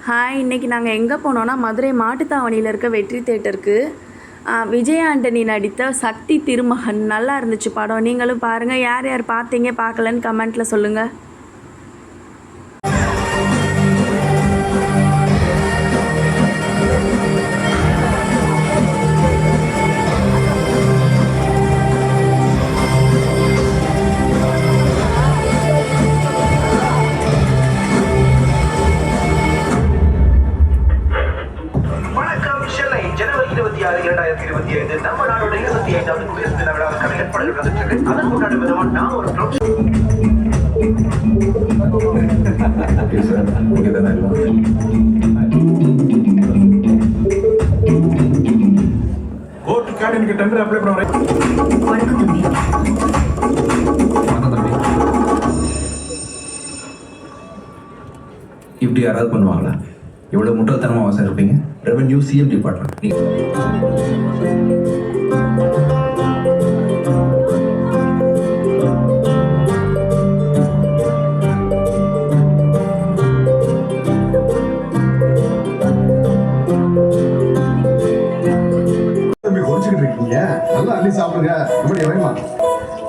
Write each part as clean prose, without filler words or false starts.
Hi, இன்றைக்கி நாங்கள் எங்கே போனோன்னா மதுரை மாட்டுத்தாவணியில் இருக்க வெற்றி தேட்டருக்கு விஜய் ஆண்டனி நடித்த சக்தி திருமகன் நல்லா இருந்துச்சு படம். நீங்களும் பாருங்கள். யார் யார் பார்த்தீங்க பார்க்கலன்னு கமெண்ட்டில் சொல்லுங்கள். ஜனவரி 26, 2025 நம்ம நாடோட 25வது குடியரசு தின விழா கலைஞர் அதன் கொண்டாடும் விதமா நான் ஒரு கோர்ட் கேடனுக்கு டெண்டர் அப்ளை பண்ணுறேன். இப்படி யாராவது பண்ணுவாங்களா? எவ்வளோ முட்டாள்தனமாக அவசரம் இருப்பீங்க. Revenue CM department.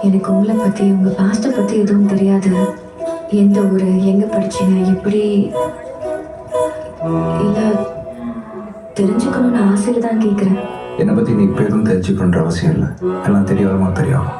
எனக்கு உங்களை பற்றி உங்கள் பாஸ்ட்டை பற்றி எதுவும் தெரியாது. எந்த ஊர், எங்கே படிச்சீங்க, எப்படி இல்லை தெரிஞ்சுக்கணும்னு ஆசையில் தான் கேட்குறேன். என்னை பற்றி நீ இப்போ எதுவும் தெரிஞ்சுக்கணுன்ற அவசியம் இல்லை. எல்லாம் தெரியாதமா தெரியும்.